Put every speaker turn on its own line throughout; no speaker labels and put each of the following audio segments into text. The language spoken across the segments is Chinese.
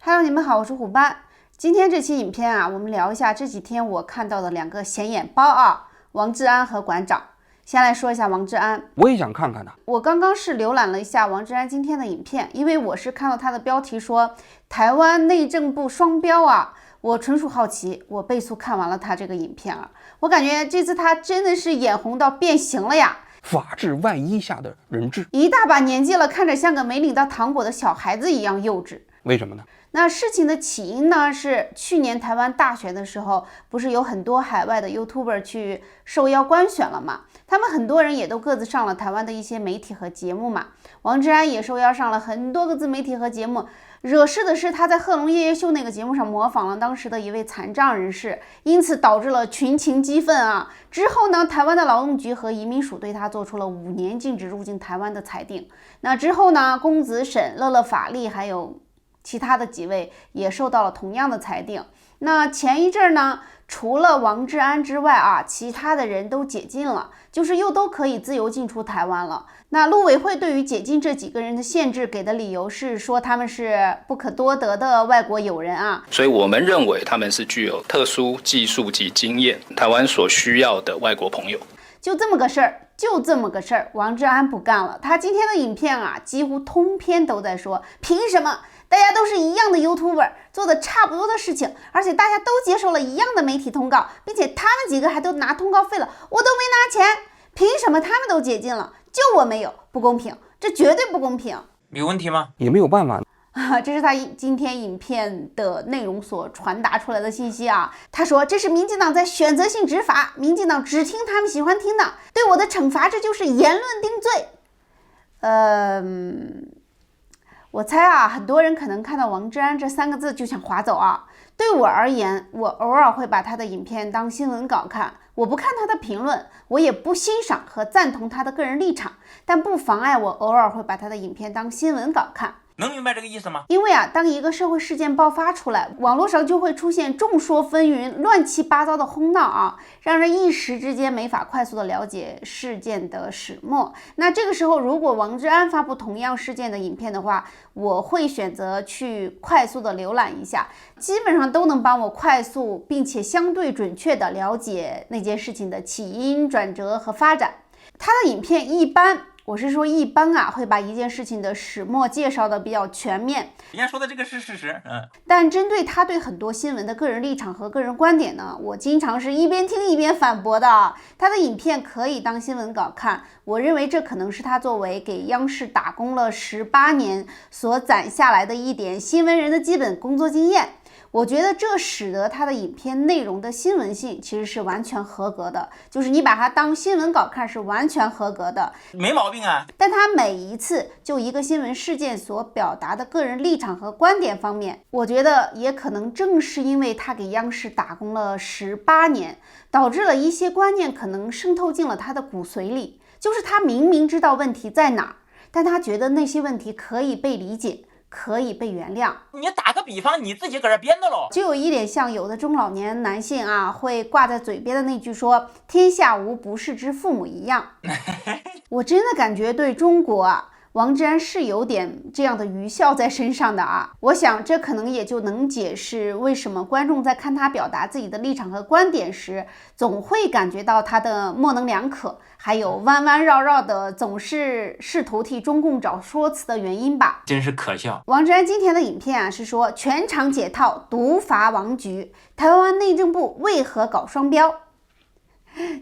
Hello， 你们好，我是虎斑。今天这期影片啊，我们聊一下这几天我看到的两个显眼包啊，王志安和馆长。先来说一下王志安，
我也想看看他。
我刚刚是浏览了一下王志安今天的影片，因为我是看到他的标题说台湾内政部双标啊，我纯属好奇，我倍速看完了他这个影片了，我感觉这次他真的是眼红到变形了呀。
法治外衣下的人质，
一大把年纪了，看着像个没领到糖果的小孩子一样幼稚。
为什么呢？
那事情的起因呢，是去年台湾大选的时候，不是有很多海外的 YouTuber 去受邀观选了嘛？他们很多人也都各自上了台湾的一些媒体和节目嘛。王志安也受邀上了很多个自媒体和节目，惹事的是他在贺龙夜夜秀那个节目上模仿了当时的一位残障人士，因此导致了群情激愤啊。之后呢，台湾的劳动局和移民署对他做出了5年禁止入境台湾的裁定。那之后呢，公子沈、乐乐法力还有其他的几位也受到了同样的裁定。那前一阵呢，除了王志安之外啊，其他的人都解禁了，就是又都可以自由进出台湾了。那陆委会对于解禁这几个人的限制给的理由是说他们是不可多得的外国友人啊，
所以我们认为他们是具有特殊技术及经验，台湾所需要的外国朋友。
就这么个事儿，王志安不干了。他今天的影片啊，几乎通篇都在说，凭什么大家都是一样的 YouTuber， 做的差不多的事情，而且大家都接受了一样的媒体通告，并且他们几个还都拿通告费了，我都没拿钱，凭什么他们都解禁了，就我没有？不公平，这绝对不公平。
有问题吗？
也没有办法。
这是他今天影片的内容所传达出来的信息啊。他说这是民进党在选择性执法，民进党只听他们喜欢听的，对我的惩罚这就是言论定罪。我猜啊，很多人可能看到王志安这3个字就想划走啊。对我而言，我偶尔会把他的影片当新闻稿看，我不看他的评论，我也不欣赏和赞同他的个人立场，但不妨碍我偶尔会把他的影片当新闻稿看。
能明白这个意思吗？
因为啊，当一个社会事件爆发出来，网络上就会出现众说纷纭、乱七八糟的轰闹啊，让人一时之间没法快速的了解事件的始末。那这个时候，如果王志安发布同样事件的影片的话，我会选择去快速的浏览一下，基本上都能帮我快速并且相对准确的了解那件事情的起因、转折和发展。他的影片一般。我是说一般啊，会把一件事情的始末介绍的比较全面。
人家说的这个是事实，
但针对他对很多新闻的个人立场和个人观点呢，我经常是一边听一边反驳的。他的影片可以当新闻稿看，我认为这可能是他作为给央视打工了18年所攒下来的一点新闻人的基本工作经验。我觉得这使得他的影片内容的新闻性其实是完全合格的，就是你把它当新闻稿看是完全合格的，
没毛病啊。
但他每一次就一个新闻事件所表达的个人立场和观点方面，我觉得也可能正是因为他给央视打工了18年，导致了一些观念可能渗透进了他的骨髓里，就是他明明知道问题在哪儿，但他觉得那些问题可以被理解，可以被原谅。
你打个比方，你自己搁这编的喽，
就有一点像有的中老年男性啊会挂在嘴边的那句说天下无不是之父母一样。我真的感觉对中国啊，王志安是有点这样的余效在身上的啊。我想这可能也就能解释为什么观众在看他表达自己的立场和观点时，总会感觉到他的模棱两可，还有弯弯绕绕的，总是试图替中共找说辞的原因吧。
真是可笑。
王志安今天的影片啊是说全场解套，毒罚王局，台湾内政部为何搞双标？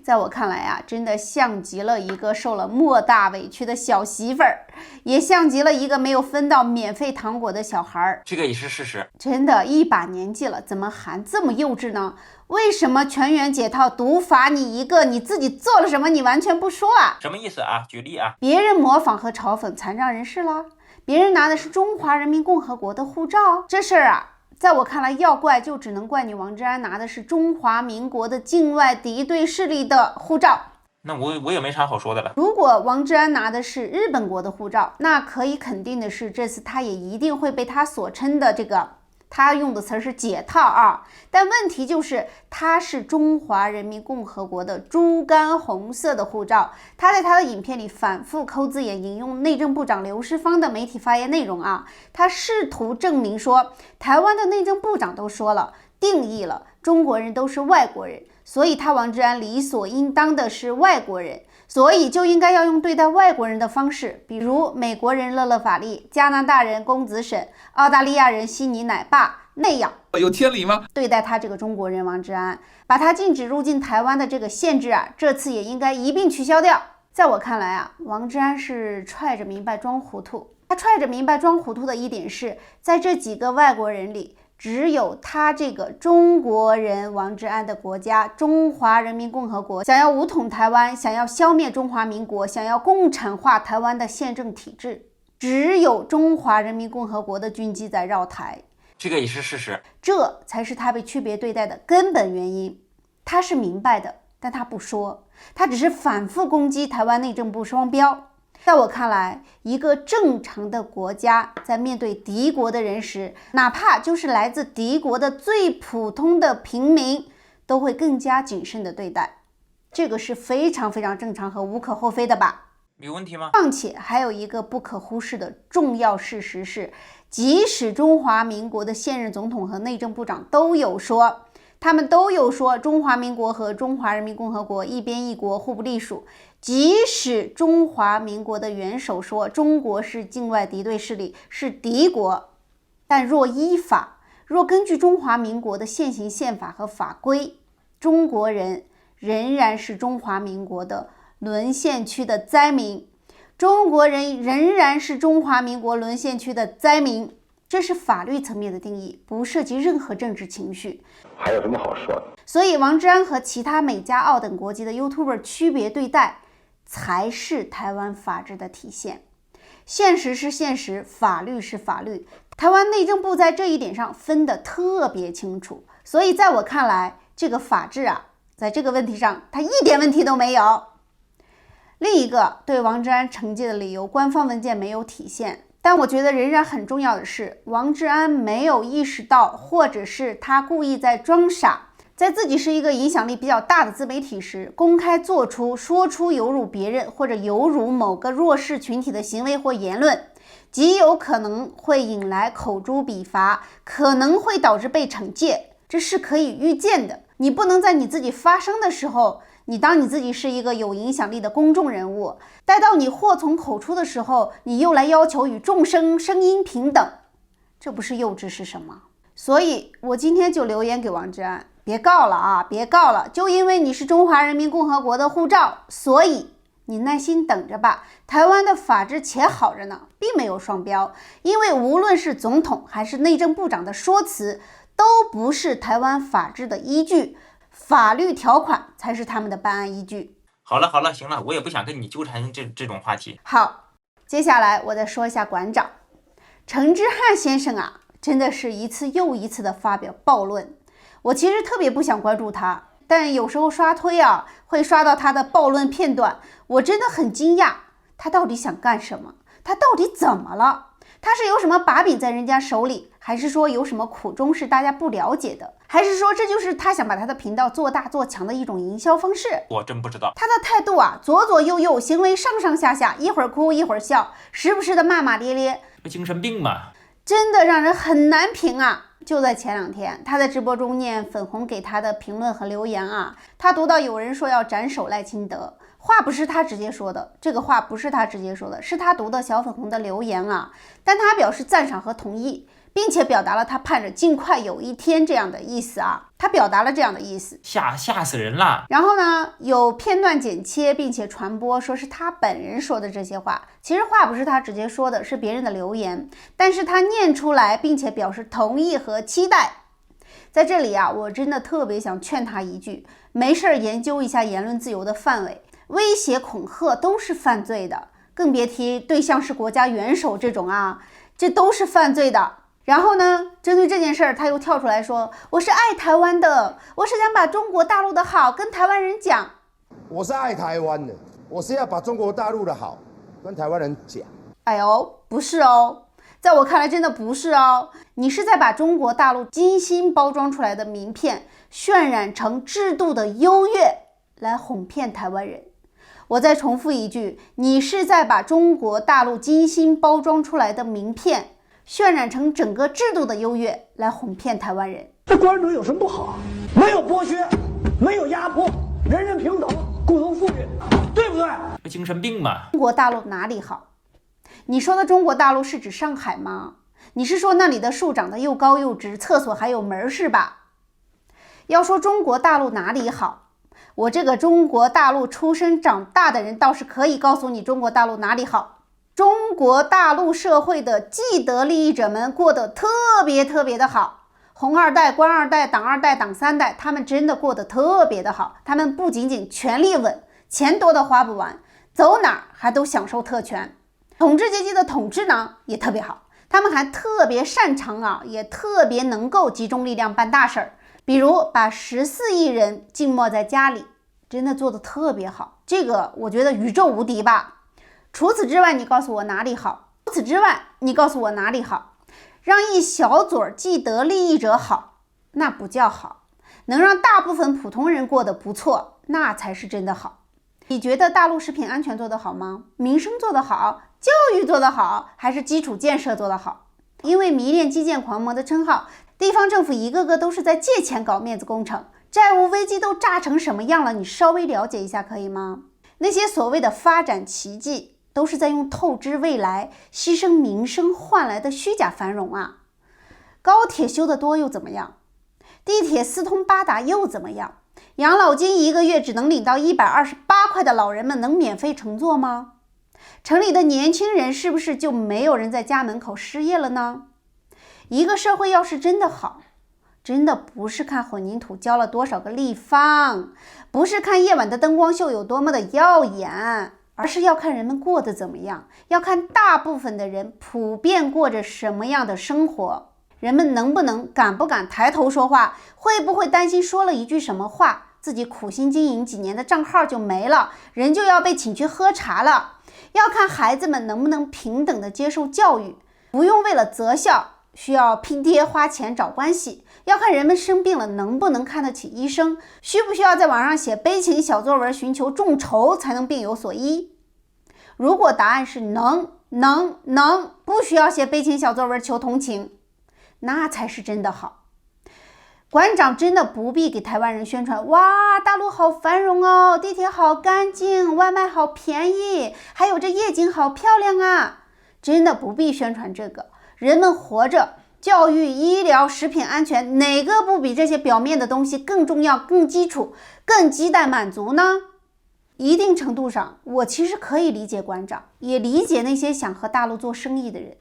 在我看来啊，真的像极了一个受了莫大委屈的小媳妇儿，也像极了一个没有分到免费糖果的小孩儿。
这个也是事实。
真的，一把年纪了，怎么还这么幼稚呢？为什么全员解套，独罚你一个？你自己做了什么？你完全不说啊？
什么意思啊？举例啊。
别人模仿和嘲讽残障人士了，别人拿的是中华人民共和国的护照，这事儿啊，在我看来，要怪就只能怪你王志安拿的是中华民国的境外敌对势力的护照。
那我也没啥好说的了。
如果王志安拿的是日本国的护照，那可以肯定的是，这次他也一定会被他所称的这个他用的词儿是解套啊。但问题就是他是中华人民共和国的猪肝红色的护照。他在他的影片里反复抠字眼，引用内政部长刘世芳的媒体发言内容啊，他试图证明说，台湾的内政部长都说了，定义了中国人都是外国人，所以他王志安理所应当的是外国人，所以就应该要用对待外国人的方式，比如美国人勒勒法利、加拿大人公子沈、澳大利亚人悉尼奶爸那样，
有天理吗？
对待他这个中国人王志安，把他禁止入境台湾的这个限制啊，这次也应该一并取消掉。在我看来啊，王志安是揣着明白装糊涂。他揣着明白装糊涂的一点是，在这几个外国人里，只有他这个中国人王志安的国家中华人民共和国想要武统台湾，想要消灭中华民国，想要共产化台湾的宪政体制，只有中华人民共和国的军机在绕台，
这个也是事实，
这才是他被区别对待的根本原因。他是明白的，但他不说，他只是反复攻击台湾内政部双标。在我看来，一个正常的国家在面对敌国的人时，哪怕就是来自敌国的最普通的平民，都会更加谨慎的对待，这个是非常非常正常和无可厚非的吧？
有问题吗？
况且还有一个不可忽视的重要事实是，即使中华民国的现任总统和内政部长都有说，他们都有说中华民国和中华人民共和国一边一国，互不隶属。即使中华民国的元首说中国是境外敌对势力，是敌国，但若依法，若根据中华民国的现行宪法和法规，中国人仍然是中华民国的沦陷区的灾民，中国人仍然是中华民国沦陷区的灾民，这是法律层面的定义，不涉及任何政治情绪。
还有什么好说的？
所以王志安和其他美加澳等国籍的 YouTuber 区别对待，才是台湾法治的体现。现实是现实，法律是法律，台湾内政部在这一点上分得特别清楚。所以在我看来，这个法治啊，在这个问题上它一点问题都没有。另一个对王志安惩戒的理由，官方文件没有体现，但我觉得仍然很重要的是，王志安没有意识到，或者是他故意在装傻，在自己是一个影响力比较大的自媒体时，公开说出有辱别人或者有辱某个弱势群体的行为或言论，极有可能会引来口诛笔伐，可能会导致被惩戒，这是可以预见的。你不能在你自己发声的时候，你当你自己是一个有影响力的公众人物，待到你祸从口出的时候，你又来要求与众生声音平等，这不是幼稚是什么？所以我今天就留言给王志安，别告了啊，别告了，就因为你是中华人民共和国的护照，所以你耐心等着吧。台湾的法治且好着呢，并没有双标，因为无论是总统还是内政部长的说辞，都不是台湾法治的依据，法律条款才是他们的办案依据。
好了好了，行了，我也不想跟你纠缠这种话题。
好，接下来我再说一下馆长陈之汉先生啊，真的是一次又一次的发表暴论。我其实特别不想关注他，但有时候刷推啊，会刷到他的暴论片段，我真的很惊讶，他到底想干什么？他到底怎么了？他是有什么把柄在人家手里，还是说有什么苦衷是大家不了解的，还是说这就是他想把他的频道做大做强的一种营销方式？
我真不知道。
他的态度啊，左左右右，行为上上下下，一会儿哭一会儿笑，时不时的骂骂咧咧，
这精神病嘛，
真的让人很难评啊。就在前2天，他在直播中念粉红给他的评论和留言啊，他读到有人说要斩首赖清德，话不是他直接说的，这个话不是他直接说的，是他读的小粉红的留言啊，但他表示赞赏和同意，并且表达了他盼着尽快有一天这样的意思啊，他表达了这样的意思，
吓死人了。
然后呢，有片段剪切并且传播，说是他本人说的这些话，其实话不是他直接说的，是别人的留言，但是他念出来并且表示同意和期待。在这里啊，我真的特别想劝他一句，没事研究一下言论自由的范围，威胁恐吓都是犯罪的，更别提对象是国家元首这种啊，这都是犯罪的。然后呢，针对这件事儿，他又跳出来说，我是爱台湾的，我是想把中国大陆的好跟台湾人讲。
我是爱台湾的，我是要把中国大陆的好跟台湾人讲。
哎呦，不是哦，在我看来真的不是哦，你是在把中国大陆精心包装出来的名片渲染成制度的优越，来哄骗台湾人。我再重复一句，你是在把中国大陆精心包装出来的名片渲染成整个制度的优越，来哄骗台湾人。
这国人主义有什么不好？没有剥削，没有压迫，人人平等，共同富裕，对不对？
这精神病嘛。
中国大陆哪里好？你说的中国大陆是指上海吗？你是说那里的树长得又高又直，厕所还有门是吧？要说中国大陆哪里好，我这个中国大陆出生长大的人倒是可以告诉你中国大陆哪里好。中国大陆社会的既得利益者们过得特别的好，红二代、官二代、党二代、党三代，他们真的过得特别的好。他们不仅仅权力稳，钱多的花不完，走哪儿还都享受特权。统治阶级的统治呢也特别好，他们还特别擅长也特别能够集中力量办大事儿，比如把14亿人静默在家里，真的做得特别好。这个我觉得宇宙无敌吧。除此之外，你告诉我哪里好？除此之外，你告诉我哪里好？让一小撮既得利益者好，那不叫好；能让大部分普通人过得不错，那才是真的好。你觉得大陆食品安全做得好吗？民生做得好？教育做得好？还是基础建设做得好？因为迷恋基建狂魔的称号，地方政府一个个都是在借钱搞面子工程，债务危机都炸成什么样了？你稍微了解一下可以吗？那些所谓的发展奇迹，都是在用透支未来、牺牲民生换来的虚假繁荣啊！高铁修得多又怎么样？地铁四通八达又怎么样？养老金一个月只能领到128块的老人们能免费乘坐吗？城里的年轻人是不是就没有人在家门口失业了呢？一个社会要是真的好，真的不是看混凝土浇了多少个立方，不是看夜晚的灯光秀有多么的耀眼，而是要看人们过得怎么样，要看大部分的人普遍过着什么样的生活，人们能不能敢不敢抬头说话，会不会担心说了一句什么话，自己苦心经营几年的账号就没了，人就要被请去喝茶了。要看孩子们能不能平等的接受教育，不用为了择校需要拼爹花钱找关系，要看人们生病了能不能看得起医生，需不需要在网上写悲情小作文寻求众筹才能病有所医。如果答案是能，不需要写悲情小作文求同情，那才是真的好。馆长真的不必给台湾人宣传，哇，大陆好繁荣哦，地铁好干净，外卖好便宜，还有这夜景好漂亮啊，真的不必宣传这个。人们活着，教育、医疗、食品安全，哪个不比这些表面的东西更重要、更基础、更亟待满足呢？一定程度上，我其实可以理解馆长，也理解那些想和大陆做生意的人，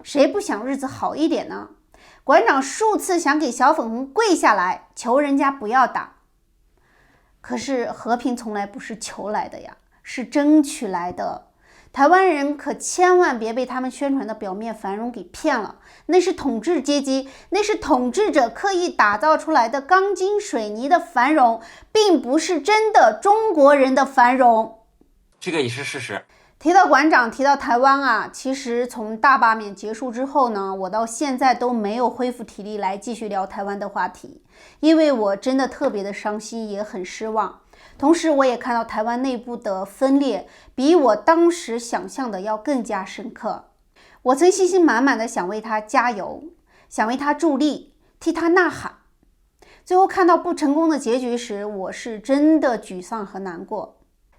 谁不想日子好一点呢？馆长数次想给小粉红跪下来，求人家不要打。可是和平从来不是求来的呀，是争取来的。台湾人可千万别被他们宣传的表面繁荣给骗了，那是统治阶级，那是统治者刻意打造出来的钢筋水泥的繁荣，并不是真的中国人的繁荣。
这个也是事实。
提到馆长，提到台湾其实从大罢免结束之后呢，我到现在都没有恢复体力来继续聊台湾的话题，因为我真的特别的伤心，也很失望。同时我也看到台湾内部的分裂比我当时想象的要更加深刻。我曾信心满满的想为他加油，想为他助力，替他呐喊。最后看到不成功的结局时，我是真的沮丧和难过。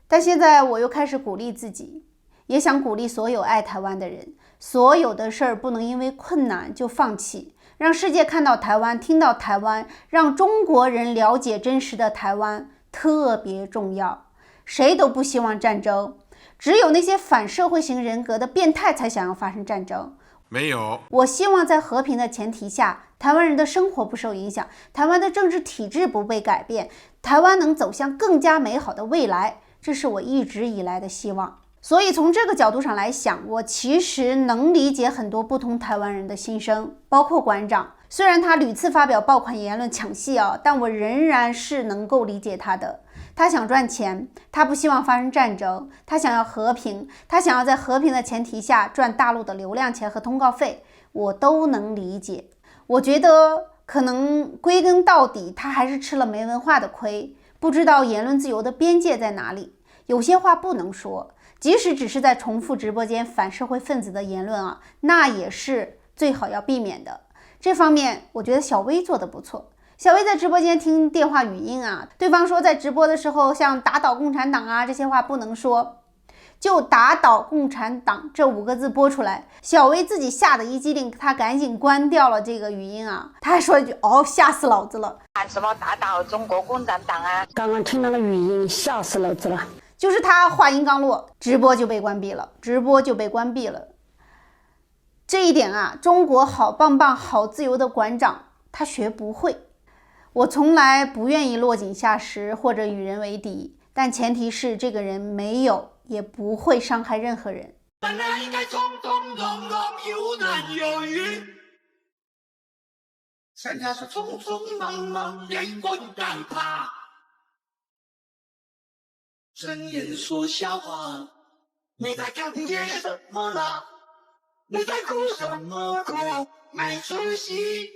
但现在我又开始鼓励自己，也想鼓励所有爱台湾的人，所有的事儿不能因为困难就放弃，让世界看到台湾，听到台湾，让中国人了解真实的台湾，特别重要。谁都不希望战争，只有那些反社会型人格的变态才想要发生战争。
没有，
我希望在和平的前提下，台湾人的生活不受影响，台湾的政治体制不被改变，台湾能走向更加美好的未来，这是我一直以来的希望。所以从这个角度上来想，我其实能理解很多不同台湾人的心声，包括馆长。虽然他屡次发表爆款言论抢戏但我仍然是能够理解他的。他想赚钱，他不希望发生战争，他想要和平，他想要在和平的前提下赚大陆的流量钱和通告费，我都能理解。我觉得可能归根到底，他还是吃了没文化的亏，不知道言论自由的边界在哪里，有些话不能说，即使只是在重复直播间反社会分子的言论啊，那也是最好要避免的。这方面我觉得小薇做得不错。小薇在直播间听电话语音啊，对方说在直播的时候像打倒共产党啊这些话不能说，就打倒共产党这5个字播出来，小薇自己吓得一激灵，她赶紧关掉了这个语音啊，她还说一句哦，吓死老子了，
喊什么打倒中国共产党啊，
刚刚听那个语音吓死老子了。
就是他话音刚落，直播就被关闭了，这一点啊，中国好棒棒好自由的馆长他学不会。我从来不愿意落井下石或者与人为敌，但前提是这个人没有也不会伤害任何人。
本来应该从从容容有男有女，现在是匆匆忙忙连滚带爬，睁眼说瞎话。你在看见什么了？你在哭什么哭？没出息。